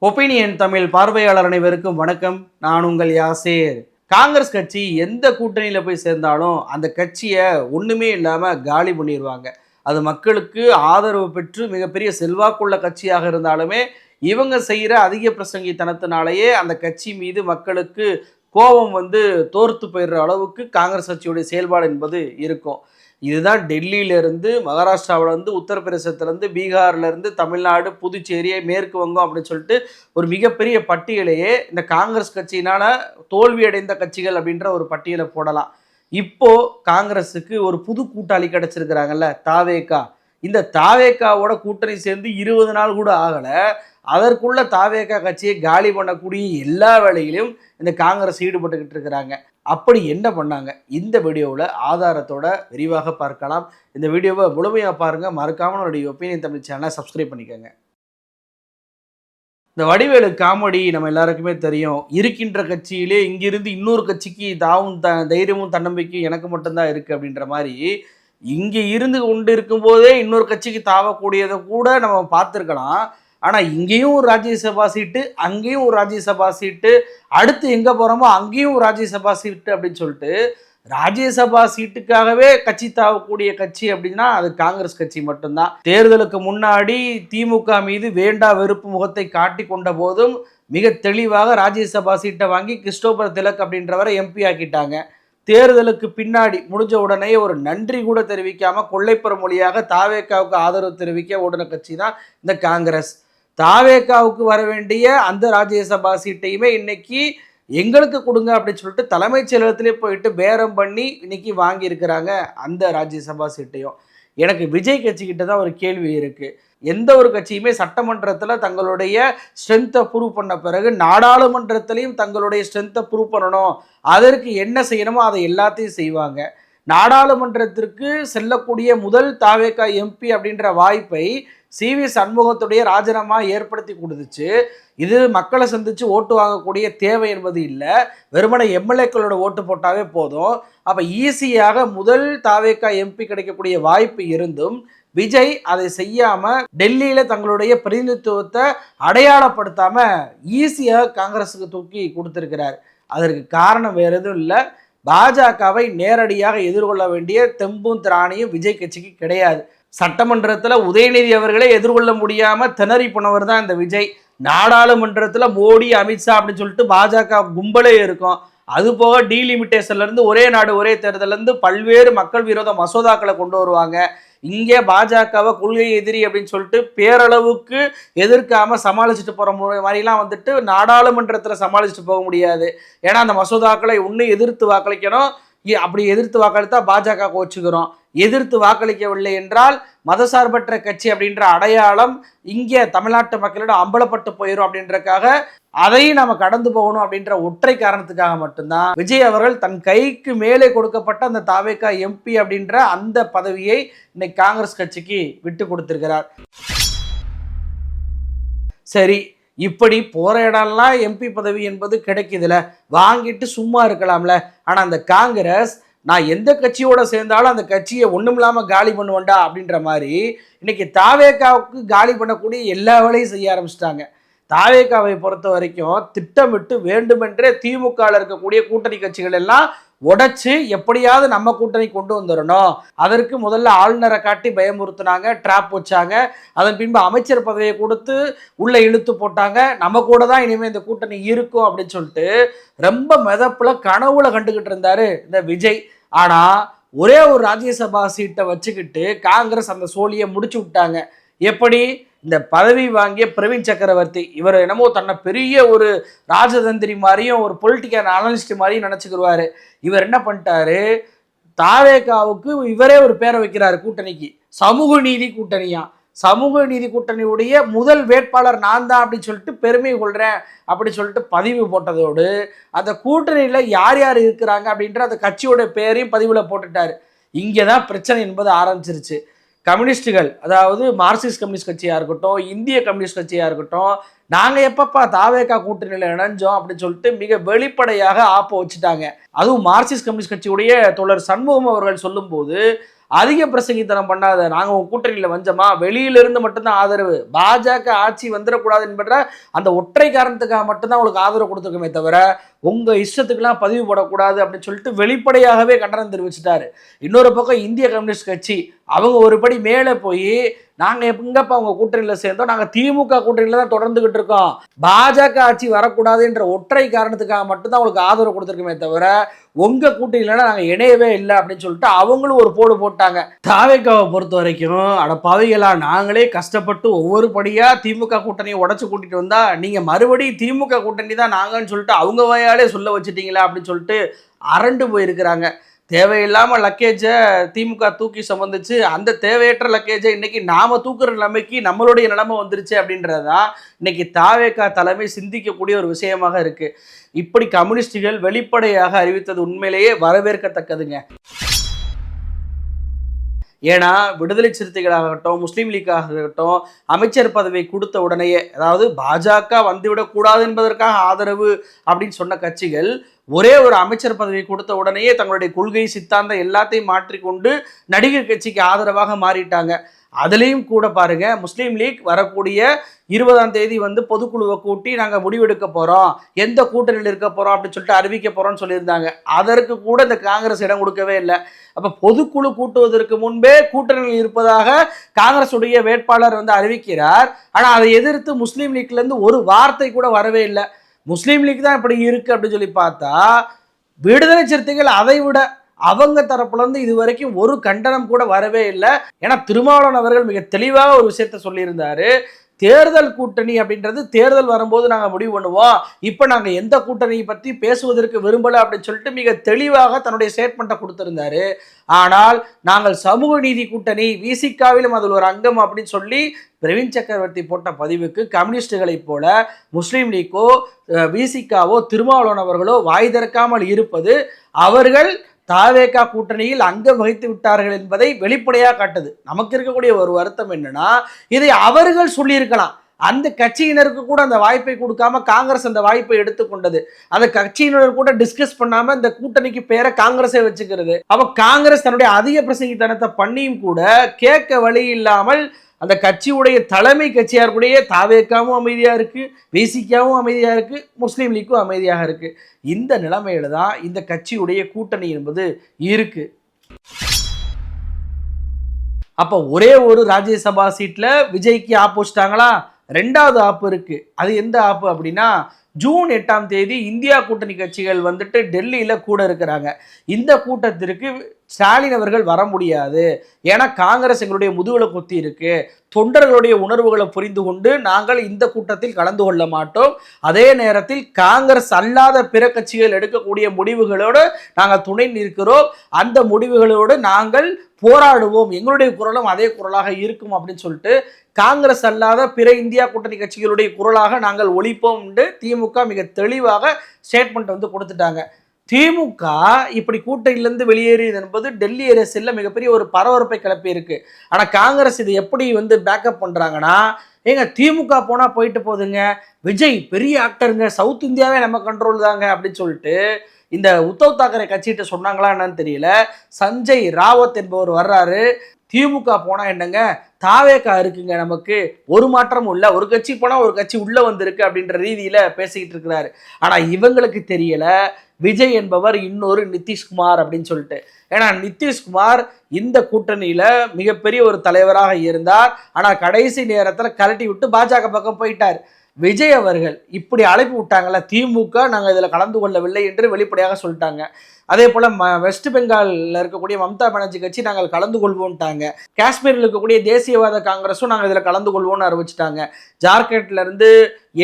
Opinion Tamil பார்வையாளர் அனைவருக்கும் வணக்கம். நான் உங்கள் யாசேர். காங்கிரஸ் கட்சி எந்த கூட்டணியில் போய் சேர்ந்தாலும் அந்த கட்சியை ஒன்றுமே இல்லாமல் காலி பண்ணிடுவாங்க. அது மக்களுக்கு ஆதரவு பெற்று மிகப்பெரிய செல்வாக்குள்ள கட்சியாக இருந்தாலுமே இவங்க செய்கிற அதிக பிரசங்கித்தனத்தினாலேயே அந்த கட்சி மீது மக்களுக்கு கோபம் தோர்த்து போயிடுற அளவுக்கு காங்கிரஸ் கட்சியுடைய செயல்பாடு என்பது இருக்கும். இதுதான் டெல்லியிலேருந்து மகாராஷ்டிராவிலேருந்து உத்தரப்பிரதேசத்துலேருந்து பீகார்லேருந்து தமிழ்நாடு புதுச்சேரி மேற்கு வங்கம் அப்படின்னு சொல்லிட்டு ஒரு மிகப்பெரிய பட்டியலையே இந்த காங்கிரஸ் கட்சியினால் தோல்வியடைந்த கட்சிகள் அப்படின்ற ஒரு பட்டியலை போடலாம். இப்போது காங்கிரஸுக்கு ஒரு புது கூட்டாளி கிடச்சிருக்கிறாங்கல்ல, தாவேகா. இந்த தாவேகாவோட கூட்டணி சேர்ந்து 20 நாள் கூட ஆகலை. அதற்குள்ள தாவேகா கட்சியை காலி பண்ணக்கூடிய எல்லா வேலையிலும் இந்த காங்கிரஸ் ஈடுபட்டுக்கிட்டு இருக்கிறாங்க. அப்படி என்ன பண்ணாங்க? இந்த வீடியோவில் ஆதாரத்தோட விரிவாக பார்க்கலாம். இந்த வீடியோவை முழுமையாக பாருங்கள். மறக்காமல் நம்மளுடைய ஒப்பீனியன் தமிழ் சேனலை சப்ஸ்கிரைப் பண்ணிக்கோங்க. இந்த வடிவேலு காமெடி நம்ம எல்லாருக்குமே தெரியும். இருக்கின்ற கட்சியிலே இங்கிருந்து இன்னொரு கட்சிக்கு தாவும் தைரியமும் தன்னம்பிக்கையும் எனக்கு மட்டும்தான் இருக்குது அப்படின்ற மாதிரி இங்கே இருந்து கொண்டு இருக்கும்போதே இன்னொரு கட்சிக்கு தாவக்கூடியதை கூட நம்ம பார்த்துருக்கலாம். ஆனால் இங்கேயும் ஒரு ராஜ்யசபா சீட்டு, அங்கேயும் ஒரு ராஜ்யசபா சீட்டு, அடுத்து எங்கே போகிறோமோ அங்கேயும் ஒரு ராஜ்யசபா சீட்டு அப்படின்னு சொல்லிட்டு ராஜ்யசபா சீட்டுக்காகவே கட்சி தாவக்கூடிய கட்சி அப்படின்னா அது காங்கிரஸ் கட்சி மட்டும்தான். தேர்தலுக்கு முன்னாடி திமுக மீது வேண்டா வெறுப்பு முகத்தை காட்டி கொண்ட போதும் மிக தெளிவாக ராஜ்யசபா சீட்டை வாங்கி கிறிஸ்டோபர் திலக் அப்படின்றவரை எம்பி ஆக்கிட்டாங்க. தேர்தலுக்கு பின்னாடி முடிஞ்ச உடனே ஒரு நன்றி கூட தெரிவிக்காம கொள்ளைப்புற மொழியாக தாவேகாவுக்கு ஆதரவு தெரிவிக்க ஓடின கட்சி தான் இந்த காங்கிரஸ். தாவேகாவுக்கு வர வேண்டிய அந்த ராஜ்யசபா சீட்டையுமே இன்னைக்கு எங்களுக்கு கொடுங்க அப்படின்னு சொல்லிட்டு தலைமைச் செயலகத்திலே போயிட்டு பேரம் பண்ணி இன்னைக்கு வாங்கியிருக்கிறாங்க அந்த ராஜ்யசபா சீட்டையும். எனக்கு விஜய் கட்சிக்கிட்ட தான் ஒரு கேள்வி இருக்குது. எந்த ஒரு கட்சியுமே சட்டமன்றத்தில் தங்களுடைய ஸ்ட்ரென்த்தை ப்ரூவ் பண்ண பிறகு நாடாளுமன்றத்திலையும் தங்களுடைய ஸ்ட்ரென்த்தை ப்ரூவ் பண்ணணும், அதற்கு என்ன செய்யணுமோ அதை எல்லாத்தையும் செய்வாங்க. நாடாளுமன்றத்திற்கு செல்லக்கூடிய முதல் தாவேகா எம்பி அப்படின்ற வாய்ப்பை சிவி சண்முகத்துடைய ராஜினாமா ஏற்படுத்தி கொடுத்துச்சு. இது மக்களை சந்தித்து ஓட்டு வாங்கக்கூடிய தேவை என்பது இல்லை, வெறுமனை எம்எல்ஏக்களோட ஓட்டு போட்டாவே போதும். அப்போ ஈஸியாக முதல் தாவேகா எம்பி கிடைக்கக்கூடிய வாய்ப்பு இருந்தும் விஜய் அதை செய்யாமல் டெல்லியில் தங்களுடைய பிரதிநிதித்துவத்தை அடையாளப்படுத்தாமல் ஈஸியாக காங்கிரஸுக்கு தூக்கி கொடுத்துருக்கிறார். அதற்கு காரணம் வேறு எதுவும் இல்லை, பாஜகவை நேரடியாக எதிர்கொள்ள வேண்டிய தெம்பும் திராணியும் விஜய் கட்சிக்கு கிடையாது. சட்டமன்றத்தில் உதயநிதி அவர்களே எதிர்கொள்ள முடியாமல் திணறி போனவர் தான் இந்த விஜய். நாடாளுமன்றத்தில் மோடி அமித்ஷா அப்படின்னு சொல்லிட்டு பாஜக கும்பலே இருக்கும். அதுபோக டீலிமிட்டேஷன்லேருந்து ஒரே நாடு ஒரே தேர்தலேருந்து பல்வேறு மக்கள் விரோத மசோதாக்களை கொண்டு வருவாங்க. இங்கே பாஜகவை கொள்கை எதிரி அப்படின்னு சொல்லிட்டு பேரளவுக்கு எதிர்க்காமல் சமாளிச்சுட்டு போகிற மாதிரிலாம் நாடாளுமன்றத்தில் சமாளிச்சுட்டு போக முடியாது. ஏன்னா அந்த மசோதாக்களை இன்னும் எதிர்த்து வாக்களிக்கணும். அப்படி எதிர்த்து வாக்களித்தா பாஜக கோச்சுக்கிறோம். எதிர்த்து வாக்களிக்கவில்லை என்றால் மதசார்பற்ற கட்சி அப்படின்ற அடையாளம் இங்கே தமிழ்நாட்டு மக்களிடம் அம்பலப்பட்டு போயிடும் அப்படின்றக்காக அதையும் நம்ம கடந்து போகணும் அப்படின்ற ஒற்றை காரணத்துக்காக மட்டும்தான் விஜய் அவர்கள் தன் கைக்கு மேலே கொடுக்கப்பட்ட அந்த தாவேகா எம்பி அப்படின்ற அந்த பதவியை இன்னைக்கு காங்கிரஸ் கட்சிக்கு விட்டு கொடுத்திருக்கிறார். சரி, இப்படி போகிற இடம்லாம் எம்பி பதவி என்பது கிடைக்குதுல, வாங்கிட்டு சும்மா இருக்கலாம்ல. ஆனால் அந்த காங்கிரஸ் நான் எந்த கட்சியோட சேர்ந்தாலும் அந்த கட்சியை ஒன்றும் இல்லாமல் காலி பண்ணுவேண்டா அப்படின்ற மாதிரி இன்னைக்கு தாவேகாவுக்கு காலி பண்ணக்கூடிய எல்லா வேலையும் செய்ய ஆரம்பிச்சிட்டாங்க. தாவேகாவை பொறுத்த வரைக்கும் திட்டமிட்டு வேண்டுமென்றே திமுகவில் இருக்கக்கூடிய கூட்டணி கட்சிகள் எல்லாம் உடைச்சு எப்படியாவது நம்ம கூட்டணி கொண்டு வந்துடணும். அதற்கு முதல்ல ஆளுநரை காட்டி பயமுறுத்தினாங்க, ட்ராப் வச்சாங்க. அதன் பின்பு அமைச்சர் பதவியை கொடுத்து உள்ள இழுத்து போட்டாங்க. நம்ம கூட தான் இனிமேல் இந்த கூட்டணி இருக்கும் அப்படின்னு சொல்லிட்டு ரொம்ப மெதப்புல கனவுல கண்டுகிட்டு இருந்தாரு இந்த விஜய். ஆனால் ஒரே ஒரு ராஜ்யசபா சீட்டை வச்சுக்கிட்டு காங்கிரஸ் அந்த சோழியை முடிச்சு விட்டாங்க. எப்படி? இந்த பதவி வாங்கிய பிரவீன் சக்கரவர்த்தி இவர் என்னமோ தன்னை பெரிய ஒரு ராஜதந்திரி மாதிரியும் ஒரு பொலிட்டிக்கல் அனலிஸ்ட் மாதிரியும் நினச்சிக்கிடுவார். இவர் என்ன பண்ணிட்டாரு, தாவேகாவுக்கு இவரே ஒரு பேரை வைக்கிறாரு கூட்டணிக்கு, சமூக நீதி கூட்டணியா. சமூக நீதி கூட்டணியுடைய முதல் வேட்பாளர் நான் தான் அப்படின்னு சொல்லிட்டு பெருமை கொள்கிறேன் அப்படி சொல்லிட்டு பதிவு போட்டதோடு அந்த கூட்டணியில் யார் யார் இருக்கிறாங்க அப்படின்ற அந்த கட்சியோட பேரையும் பதிவில் போட்டுட்டார். இங்கே தான் பிரச்சனை என்பது ஆரம்பிச்சிருச்சு. கம்யூனிஸ்டுகள், அதாவது மார்க்சிஸ்ட் கம்யூனிஸ்ட் கட்சியாக இருக்கட்டும், இந்திய கம்யூனிஸ்ட் கட்சியாக இருக்கட்டும், நாங்கள் எப்பப்பா தாவேகா கூட்டணியில் இணைஞ்சோம் அப்படின்னு சொல்லிட்டு மிக வெளிப்படையாக ஆப்ப வச்சுட்டாங்க. அதுவும் மார்க்சிஸ்ட் கம்யூனிஸ்ட் கட்சியுடைய தோழர் சண்முகம் அவர்கள் சொல்லும்போது அதிக பிரசங்கித்தனம் பண்ணாத, நாங்கள் உங்க கூட்டணியில் வஞ்சமா, வெளியிலிருந்து மட்டும்தான் ஆதரவு, பாஜக ஆட்சி வந்துடக்கூடாது என்கிற அந்த ஒற்றை காரணத்துக்காக மட்டும்தான் உங்களுக்கு ஆதரவு கொடுத்துருக்கோமே தவிர உங்க இஷ்டத்துக்கெல்லாம் பதிவு போடக்கூடாது அப்படின்னு சொல்லிட்டு வெளிப்படையாகவே கண்டனம் தெரிவிச்சிட்டாரு. இன்னொரு பக்கம் இந்திய கம்யூனிஸ்ட் கட்சி அவங்க ஒரு படி மேலே போய் நாங்கள் எங்கப்பா அவங்க கூட்டணியில் சேர்ந்தோம், நாங்கள் திமுக கூட்டணியில் தான் தொடர்ந்துகிட்டு இருக்கோம், பாஜக ஆட்சி வரக்கூடாது என்ற ஒற்றை காரணத்துக்காக மட்டும்தான் அவங்களுக்கு ஆதரவு கொடுத்துருக்கோமே தவிர உங்க கூட்டணியில நாங்கள் இணையவே இல்லை அப்படின்னு சொல்லிட்டு அவங்களும் ஒரு போடு போட்டாங்க. தாவேக்காவை பொறுத்த வரைக்கும் அட பாவிகளா, நாங்களே கஷ்டப்பட்டு ஒவ்வொரு படியா திமுக கூட்டணியை உடச்சு கூட்டிட்டு வந்தா நீங்க மறுபடியும் திமுக கூட்டணி தான் நாங்கன்னு சொல்லிட்டு அவங்க வாயாலே சொல்ல வச்சுட்டீங்களா அப்படின்னு சொல்லிட்டு அரண்டு போயிருக்கிறாங்க. தேவையில்லாமல் லக்கேஜை திமுக தூக்கி சுமந்துச்சு, அந்த தேவையற்ற லக்கேஜை இன்னைக்கு நாம தூக்குற நிலைமைக்கு நம்மளுடைய நிலைமை வந்துருச்சு அப்படின்றதான் இன்னைக்கு தாவேகா தலைமை சிந்திக்கக்கூடிய ஒரு விஷயமாக இருக்கு. இப்படி கம்யூனிஸ்டுகள் வெளிப்படையாக அறிவித்தது உண்மையிலேயே வரவேற்கத்தக்கதுங்க. ஏன்னா விடுதலை சிறுத்தைகளாகட்டும், முஸ்லீம் லீக்காகட்டும், அமைச்சர் பதவியை கொடுத்த உடனேயே, அதாவது பாஜக வந்துவிடக்கூடாது என்பதற்காக ஆதரவு அப்படின்னு சொன்ன கட்சிகள் ஒரே ஒரு அமைச்சர் பதவி கொடுத்த உடனேயே தங்களுடைய கொள்கை சித்தாந்தம் எல்லாத்தையும் மாற்றிக்கொண்டு நடிகர் கட்சிக்கு ஆதரவாக மாறிட்டாங்க. அதுலேயும் கூட பாருங்க, முஸ்லீம் லீக் வரக்கூடிய 20ஆம் தேதி பொதுக்குழுவை கூட்டி நாங்கள் முடிவெடுக்க போகிறோம், எந்த கூட்டணியில் இருக்க போகிறோம் அப்படின்னு சொல்லிட்டு அறிவிக்க போகிறோம்னு சொல்லியிருந்தாங்க. அதற்கு கூட இந்த காங்கிரஸ் இடம் கொடுக்கவே இல்லை. அப்போ பொதுக்குழு கூட்டுவதற்கு முன்பே கூட்டணியில் இருப்பதாக காங்கிரஸ் உடைய வேட்பாளர் அறிவிக்கிறார். ஆனால் அதை எதிர்த்து முஸ்லீம் லீக்லேருந்து ஒரு வார்த்தை கூட வரவே இல்லை. முஸ்லீம் லீக் தான் இப்படி இருக்கு அப்படின்னு சொல்லி பார்த்தா விடுதலை சிறுத்தைகள் அதை விட அவங்க தரப்புல இருந்து இது வரைக்கும் ஒரு கண்டனம் கூட வரவே இல்லை. ஏன்னா திருமாவளவன் அவர்கள் மிக தெளிவாக ஒரு விஷயத்த சொல்லியிருந்தாரு, தேர்தல் கூட்டணி அப்படின்றது தேர்தல் வரும்போது நாங்கள் முடிவு பண்ணுவோம், இப்போ நாங்கள் எந்த கூட்டணியை பற்றி பேசுவதற்கு விரும்பலை அப்படின்னு சொல்லிட்டு மிக தெளிவாக தன்னுடைய ஸ்டேட்மெண்ட்டை கொடுத்திருந்தாரு. ஆனால் நாங்கள் சமூக நீதி கூட்டணி, விசிகாவிலும் அதில் ஒரு அங்கம் அப்படின்னு சொல்லி பிரவீன் சக்கரவர்த்தி போட்ட பதிவுக்கு கம்யூனிஸ்டுகளைப் போல முஸ்லீம் லீக்கோ விசிகாவோ திருமாவளவன் அவர்களோ வாய் திறக்காமல் இருப்பது அவர்கள் தாவேகா கூட்டணியில் அங்கம் வகித்து விட்டார்கள் என்பதை வெளிப்படையாக காட்டுது. நமக்கு இருக்கக்கூடிய ஒரு வருத்தம் என்னன்னா, இதை அவர்கள் சொல்லியிருக்கலாம், அந்த கட்சியினருக்கு கூட அந்த வாய்ப்பை கொடுக்காம காங்கிரஸ் அந்த வாய்ப்பை எடுத்துக்கொண்டது. அந்த கட்சியினர் கூட டிஸ்கஸ் பண்ணாம இந்த கூட்டணிக்கு பேரை காங்கிரஸை வச்சுக்கிறது. அப்ப காங்கிரஸ் தன்னுடைய அதிக பிரசங்கித்தனத்தை பண்ணியும் கூட கேட்க வழி இல்லாமல் அந்த கட்சியுடைய தலைமை கட்சியார் கூடயே தாவேக்காவும் அமைதியாக இருக்குது, விசிகாவும் அமைதியாக இருக்குது, முஸ்லீம் லீக்கும் அமைதியாக இருக்குது. இந்த நிலைமையில தான் இந்த கட்சியுடைய கூட்டணி என்பது இருக்கு. அப்போ ஒரே ஒரு ராஜ்யசபா சீட்டில் விஜய்க்கு ஆப்போசிட்டாங்களா, ரெண்டாவது ஆப்பு இருக்கு. அது எந்த ஆப்பு அப்படின்னா, ஜூன் 8ஆம் தேதி இந்தியா கூட்டணி கட்சிகள் டெல்லியில் கூட இருக்கிறாங்க. இந்த கூட்டத்திற்கு ஸ்டாலின் அவர்கள் வர முடியாது, ஏன்னா காங்கிரஸ் எங்களுடைய முதுகில் குத்தி இருக்கு, தொண்டர்களுடைய உணர்வுகளை புரிந்து கொண்டு நாங்கள் இந்த கூட்டத்தில் கலந்து கொள்ள மாட்டோம், அதே நேரத்தில் காங்கிரஸ் அல்லாத பிற கட்சிகள் எடுக்கக்கூடிய முடிவுகளோடு நாங்கள் துணை நிற்கிறோம், அந்த முடிவுகளோடு நாங்கள் போராடுவோம், எங்களுடைய குரலும் அதே குரலாக இருக்கும் அப்படின்னு சொல்லிட்டு காங்கிரஸ் அல்லாத பிற இந்தியா கூட்டணி கட்சிகளுடைய குரலாக நாங்கள் ஒழிப்போம் என்று திமுக மிக தெளிவாக ஸ்டேட்மெண்ட் கொடுத்துட்டாங்க. திமுக இப்படி கூட்டணியிலிருந்து வெளியேறியது என்பது டெல்லி அரசியலில் மிகப்பெரிய ஒரு பரபரப்பை கிளப்பி இருக்கு. ஆனால் காங்கிரஸ் இது எப்படி பேக்கப் பண்ணுறாங்கன்னா, ஏங்க திமுக போனால் போயிட்டு போகுதுங்க, விஜய் பெரிய ஆக்டருங்க, சவுத் இந்தியாவே நம்ம கண்ட்ரோல் தாங்க அப்படின்னு சொல்லிட்டு இந்த உத்தவ் தாக்கரே கட்சிகிட்ட சொன்னாங்களா என்னன்னு தெரியல. சஞ்சய் ராவத் என்பவர் வர்றாரு, திமுக போனால் என்னங்க, தாவேக்கா இருக்குங்க, நமக்கு ஒரு மாற்றமும் இல்லை, ஒரு கட்சி போனால் ஒரு கட்சி உள்ளே வந்திருக்கு அப்படின்ற ரீதியில் பேசிக்கிட்டு இருக்கிறாரு. ஆனால் இவங்களுக்கு தெரியல விஜய் என்பவர் இன்னொரு நிதிஷ்குமார் அப்படின்னு சொல்லிட்டு. ஏன்னா நிதிஷ்குமார் இந்த கூட்டணியில் மிகப்பெரிய ஒரு தலைவராக இருந்தார், ஆனால் கடைசி நேரத்தில் கலட்டி விட்டு பாஜக பக்கம் போயிட்டார். விஜய் அவர்கள் இப்படி அழைப்பு விட்டாங்கல்ல, திமுக நாங்கள் இதில் கலந்து கொள்ளவில்லை என்று வெளிப்படையாக சொல்லிட்டாங்க. அதே போல் வெஸ்ட் பெங்காலில் இருக்கக்கூடிய மம்தா பானர்ஜி கட்சி நாங்கள் கலந்து கொள்வோம்ட்டாங்க. காஷ்மீரில் இருக்கக்கூடிய தேசியவாத காங்கிரஸும் நாங்கள் இதில் கலந்து கொள்வோம்னு அறிவிச்சிட்டாங்க. ஜார்க்கண்ட்லேருந்து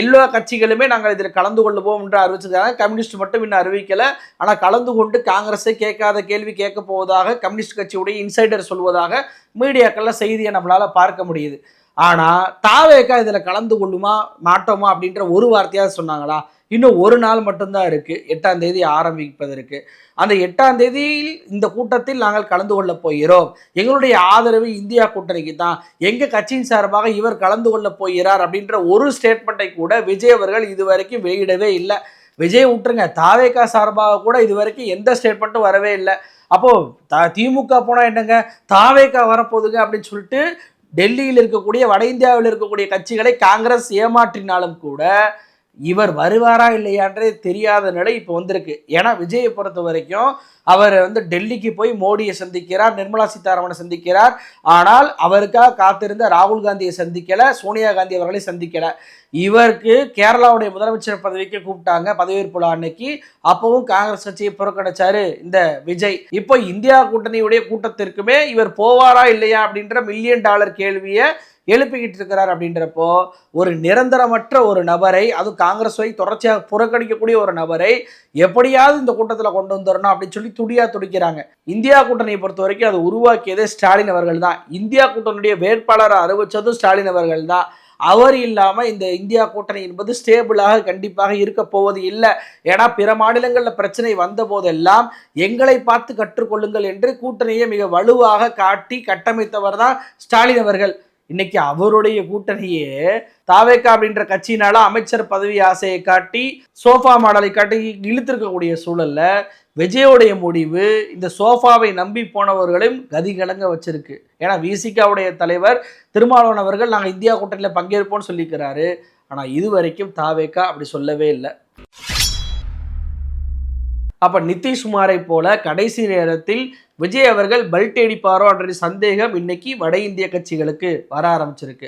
எல்லா கட்சிகளுமே நாங்கள் இதில் கலந்து கொள்ளுவோம் என்று அறிவிச்சிருக்காங்க. கம்யூனிஸ்ட் மட்டும் இன்னும் அறிவிக்கலை. ஆனால் கலந்து கொண்டு காங்கிரஸை கேட்காத கேள்வி கேட்க போவதாக கம்யூனிஸ்ட் கட்சியுடைய இன்சைடர் சொல்வதாக மீடியாக்களில் செய்தியை நம்மளால் பார்க்க முடியுது. ஆனால் தாவேக்கா இதில் கலந்து கொள்ளுமா மாட்டோமா அப்படின்ற ஒரு வார்த்தையாக சொன்னாங்களா? இன்னும் ஒரு நாள் மட்டும்தான் இருக்குது 8ஆம் தேதி ஆரம்பிப்பதற்கு. அந்த 8ஆம் தேதியில் இந்த கூட்டத்தில் நாங்கள் கலந்து கொள்ள போகிறோம், எங்களுடைய ஆதரவு இந்தியா கூட்டணிக்கு தான், எங்கள் கட்சியின் சார்பாக இவர் கலந்து கொள்ள போகிறார் அப்படின்ற ஒரு ஸ்டேட்மெண்ட்டை கூட விஜய் அவர்கள் இதுவரைக்கும் வெளியிடவே இல்லை. விஜய் விட்டுருங்க, தாவேகா சார்பாக கூட இது வரைக்கும் எந்த ஸ்டேட்மெண்ட்டும் வரவே இல்லை. அப்போ திமுக போனா என்னங்க, தாவேகா வரப்போகுதுங்க அப்படின்னு சொல்லிட்டு டெல்லியில் இருக்கக்கூடிய வட இந்தியாவில் இருக்கக்கூடிய கட்சிகளை காங்கிரஸ் ஏமாற்றினாலும் கூட இவர் வருவாரா இல்லையான்றே தெரியாத நிலை இப்போ வந்திருக்கு. ஏன்னா விஜயை பொறுத்த வரைக்கும் அவர் டெல்லிக்கு போய் மோடியை சந்திக்கிறார், நிர்மலா சீதாராமனை சந்திக்கிறார். ஆனால் அவருக்காக காத்திருந்த ராகுல் காந்தியை சந்திக்கல, சோனியா காந்தி அவர்களை சந்திக்கல. இவருக்கு கேரளாவுடைய முதலமைச்சர் பதவிக்கு கூப்பிட்டாங்க பதவியேற்பு அன்னைக்கு. அப்பவும் காங்கிரஸ் கட்சியை புறக்கணிச்சாரு இந்த விஜய். இப்போ இந்தியா கூட்டணியுடைய கூட்டத்திற்குமே இவர் போவாரா இல்லையா அப்படின்ற $1,000,000 கேள்வியை எழுப்பிக்கிட்டு இருக்கிறார். அப்படின்றப்போ ஒரு நிரந்தரமற்ற ஒரு நபரை, அதுவும் காங்கிரஸை தொடர்ச்சியாக புறக்கணிக்கக்கூடிய ஒரு நபரை எப்படியாவது இந்த கூட்டத்தில் கொண்டு வந்துடணும் அப்படின்னு சொல்லி துடிக்கிறாங்க. இந்தியா கூட்டணியை பொறுத்த வரைக்கும் அது உருவாக்கியதே ஸ்டாலின் அவர்கள் தான். இந்தியா கூட்டணியுடைய வேட்பாளரை அறிவிச்சதும் ஸ்டாலின் அவர்கள் தான். அவர் இல்லாமல் இந்த இந்தியா கூட்டணி என்பது ஸ்டேபிளாக கண்டிப்பாக இருக்க போவது இல்லை. ஏன்னா பிற மாநிலங்களில் பிரச்சனை வந்த போதெல்லாம் எங்களை பார்த்து கற்றுக்கொள்ளுங்கள் என்று கூட்டணியை மிக வலுவாக காட்டி கட்டமைத்தவர் தான் ஸ்டாலின் அவர்கள். இன்னைக்கு அவருடைய கூட்டணியே தாவேகா அப்படின்ற கட்சியினால அமைச்சர் பதவி ஆசையை காட்டி சோஃபா மாடலை காட்டி இழுத்திருக்கக்கூடிய சூழல்ல விஜயோடைய முடிவு இந்த சோஃபாவை நம்பி போனவர்களையும் கதிகலங்க வச்சிருக்கு. ஏன்னா விசிகாவுடைய தலைவர் திருமாவளவன் அவர்கள் நாங்கள் இந்தியா கூட்டணியில் பங்கேற்போம்னு சொல்லிக்கிறாரு. ஆனால் இது வரைக்கும் தாவேகா அப்படி சொல்லவே இல்லை. அப்போ நிதிஷ்குமாரை போல கடைசி நேரத்தில் விஜய் அவர்கள் பெல்ட் அடிப்பாரோ என்ற சந்தேகம் இன்னைக்கு வட இந்திய கட்சிகளுக்கு வர ஆரம்பிச்சிருக்கு.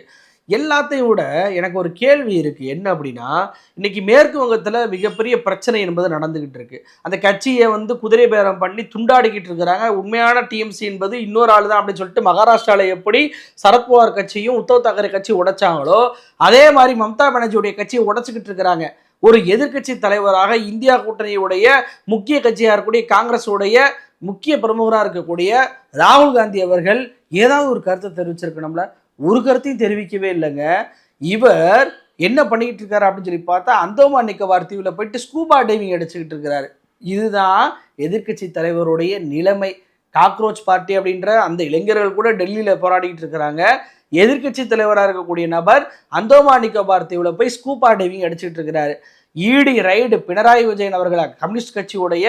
எல்லாத்தையும் விட எனக்கு ஒரு கேள்வி இருக்கு. என்ன அப்படின்னா, இன்னைக்கு மேற்கு வங்கத்தில் மிகப்பெரிய பிரச்சனை என்பது நடந்துகிட்டு இருக்கு. அந்த கட்சியை குதிரை பேரம் பண்ணி துண்டாடிக்கிட்டு இருக்கிறாங்க. உண்மையான டிஎம்சி என்பது இன்னொரு ஆள் தான் அப்படின்னு சொல்லிட்டு மகாராஷ்டிராவில் எப்படி சரத்பவார் கட்சியும் உத்தவ் தாக்கரே கட்சி உடைச்சாங்களோ அதே மாதிரி மம்தா பானர்ஜியுடைய கட்சியை உடைச்சிக்கிட்டு இருக்கிறாங்க. ஒரு எதிர்கட்சி தலைவராக இந்தியா கூட்டணியுடைய முக்கிய கட்சியாக இருக்கக்கூடிய காங்கிரஸுடைய முக்கிய பிரமுகராக இருக்கக்கூடிய ராகுல் காந்தி அவர்கள் ஏதாவது ஒரு கருத்தை தெரிவிச்சிருக்கணும்ல, ஒரு கருத்தையும் தெரிவிக்கவே இல்லைங்க. இவர் என்ன பண்ணிக்கிட்டு இருக்காரு அப்படின்னு சொல்லி பார்த்தா அந்தோமான் நிக்கோபார் தீவில் போயிட்டு ஸ்கூபா டைவிங் அடிச்சுக்கிட்டு இருக்கிறாரு. இதுதான் எதிர்கட்சி தலைவருடைய நிலைமை. காக்ரோச் பார்ட்டி அப்படின்ற அந்த இளைஞர்கள் கூட டெல்லியில் போராடிக்கிட்டு இருக்கிறாங்க. எதிர்கட்சி தலைவராக இருக்கக்கூடிய நபர் அந்தோமான் நிக்கோபார் தீவில் போய் ஸ்கூபா டைவிங் அடிச்சுட்டு இருக்கிறாரு. ஈடி ரைடு பினராயி விஜயன் அவர்கள் கம்யூனிஸ்ட் கட்சியுடைய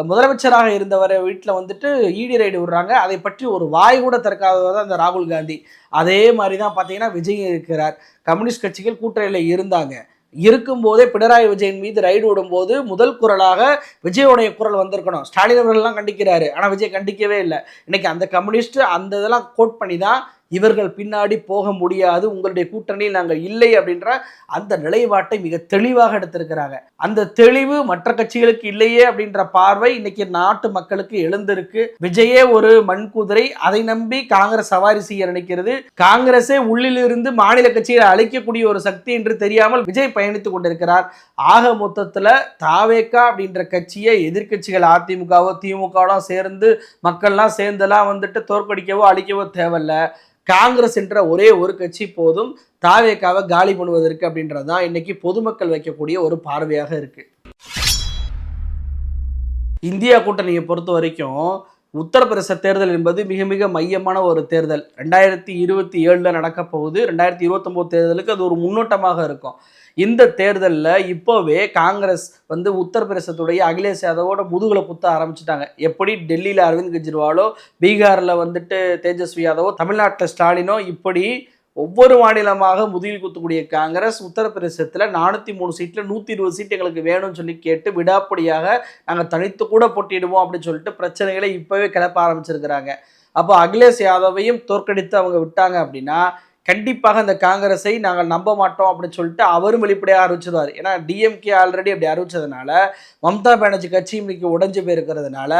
முதலமைச்சராக இருந்தவரை வீட்டில் ஈடி ரைடு விடுறாங்க. அதை பற்றி ஒரு வாய் கூட திறக்காதவர் தான் இந்த ராகுல் காந்தி. அதே மாதிரி தான் பார்த்தீங்கன்னா விஜய் இருக்கிறார். கம்யூனிஸ்ட் கட்சிகள் கூட்டணியில் இருந்தாங்க. இருக்கும்போதே பினராயி விஜயன் மீது ரைடு விடும்போது முதல் குரலாக விஜயோடைய குரல் வந்திருக்கணும். ஸ்டாலின் அவர்கள்லாம் கண்டிக்கிறாரு, ஆனால் விஜய் கண்டிக்கவே இல்லை. இன்னைக்கு அந்த கம்யூனிஸ்ட் அந்த இதெல்லாம் கோட் பண்ணி தான் இவர்கள் பின்னாடி போக முடியாது, உங்களுடைய கூட்டணியில் நாங்கள் இல்லை அப்படின்ற அந்த நிலைப்பாட்டை மிக தெளிவாக எடுத்திருக்கிறாங்க. அந்த தெளிவு மற்ற கட்சிகளுக்கு இல்லையே அப்படின்ற பார்வை இன்னைக்கு நாட்டு மக்களுக்கு எழுந்திருக்கு. விஜயே ஒரு மண்குதிரை, அதை நம்பி காங்கிரஸ் சவாரி செய்ய நினைக்கிறது. காங்கிரஸே உள்ளிலிருந்து மாநில கட்சிகளை அழிக்கக்கூடிய ஒரு சக்தி என்று தெரியாமல் விஜய் பயணித்துக் கொண்டிருக்கிறார். ஆக மொத்தத்துல தாவேகா அப்படின்ற கட்சியை எதிர்கட்சிகள் அதிமுகவோ திமுகவோ சேர்ந்து மக்கள்லாம் சேர்ந்தெல்லாம் தோற்கடிக்கவோ அழிக்கவோ தேவையில்ல. காங்கிரஸ் என்ற ஒரே ஒரு கட்சி போதும் தாவேகாவை காலி பண்ணுவதற்கு அப்படின்றதான் இன்னைக்கு பொதுமக்கள் வைக்கக்கூடிய ஒரு பார்வையாக இருக்கு. இந்தியா கூட்டணியை பொறுத்த வரைக்கும் உத்தரப்பிரதேச தேர்தல் என்பது மிக மிக மையமான ஒரு தேர்தல். 2027 நடக்க போகுது. 2029 தேர்தலுக்கு அது ஒரு முன்னோட்டமாக இருக்கும். இந்த தேர்தலில் இப்போவே காங்கிரஸ் உத்தரப்பிரதேசத்துடைய அகிலேஷ் யாதவோட முதுகுல குத்த ஆரம்பிச்சுட்டாங்க. எப்படி டெல்லியில் அரவிந்த் கெஜ்ரிவாலோ, பீகாரில் தேஜஸ்வி யாதவோ, தமிழ்நாட்டில் ஸ்டாலினோ, இப்படி ஒவ்வொரு மாநிலமாக முதுகில் குத்தக்கூடிய காங்கிரஸ் உத்தரப்பிரதேசத்தில் 403 சீட்டில் 120 சீட் எங்களுக்கு வேணும்னு சொல்லி கேட்டு விடாப்படியாக நாங்கள் தனித்து கூட போட்டிடுவோம் அப்படின்னு சொல்லிட்டு பிரச்சனைகளை இப்போவே கிளப்ப ஆரம்பிச்சிருக்கிறாங்க. அப்போ அகிலேஷ் யாதவையும் தோற்கடித்து அவங்க விட்டாங்க அப்படின்னா கண்டிப்பாக அந்த காங்கிரஸை நாங்கள் நம்ப மாட்டோம் அப்படின்னு சொல்லிட்டு அவரும் வெளிப்படையாக அறிவிச்சிருவார். ஏன்னா டிஎம்கே ஆல்ரெடி அப்படி அறிவிச்சதுனால மம்தா பானர்ஜி கட்சி இன்னைக்கு உடைஞ்சு போயிருக்கிறதுனால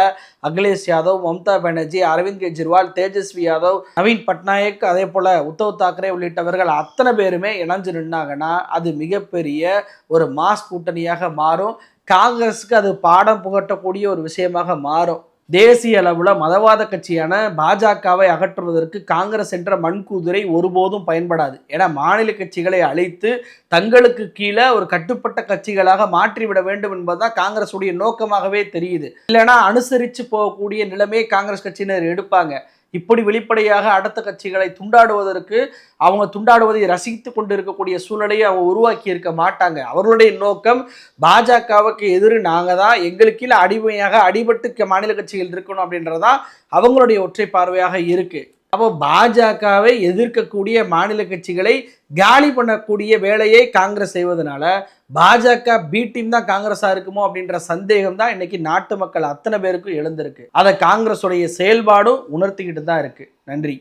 அகிலேஷ் யாதவ், மம்தா பானர்ஜி, அரவிந்த் கெஜ்ரிவால், தேஜஸ்வி யாதவ், நவீன் பட்நாயக், அதே போல் உத்தவ் தாக்கரே உள்ளிட்டவர்கள் அத்தனை பேருமே இணைஞ்சு நின்னாங்கன்னா அது மிகப்பெரிய ஒரு மாஸ் கூட்டணியாக மாறும். காங்கிரஸுக்கு அது பாடம் புகட்டக்கூடிய ஒரு விஷயமாக மாறும். தேசிய அளவில் மதவாத கட்சியான பாஜகவை அகற்றுவதற்கு காங்கிரஸ் என்ற மண்குதிரை ஒருபோதும் பயன்படாது. ஏன்னா மாநில கட்சிகளை அழித்து தங்களுக்கு கீழே ஒரு கட்டுப்பட்ட கட்சிகளாக மாற்றிவிட வேண்டும் என்பதுதான் காங்கிரஸுடைய நோக்கமாகவே தெரியுது. இல்லைன்னா அனுசரித்து போகக்கூடிய நிலைமையை காங்கிரஸ் கட்சியினர் எடுப்பாங்க. இப்படி வெளிப்படையாக அடுத்த கட்சிகளை துண்டாடுவதற்கு அவங்க துண்டாடுவதை ரசித்து கொண்டு இருக்கக்கூடிய சூழ்நிலையை அவங்க உருவாக்கி இருக்க மாட்டாங்க. அவர்களுடைய நோக்கம் பாஜகவுக்கு எதிரி நாங்கள் தான், எங்களுக்கு கீழே அடிமையாக அடிபட்டு மாநில கட்சிகள் இருக்கணும் அப்படின்றதான் அவங்களுடைய ஒற்றை பார்வையாக இருக்கு. அப்போ பாஜகவை எதிர்க்கக்கூடிய மாநில கட்சிகளை காலி பண்ணக்கூடிய வேலையை காங்கிரஸ் செய்வதனால பாஜக பி டீம் தான் காங்கிரஸா இருக்குமோ அப்படின்ற சந்தேகம் தான் இன்னைக்கு நாட்டு மக்கள் அத்தனை பேருக்கும் எழுந்திருக்கு. அதை காங்கிரஸுடைய செயல்பாடும் உணர்த்திக்கிட்டு தான் இருக்கு. நன்றி.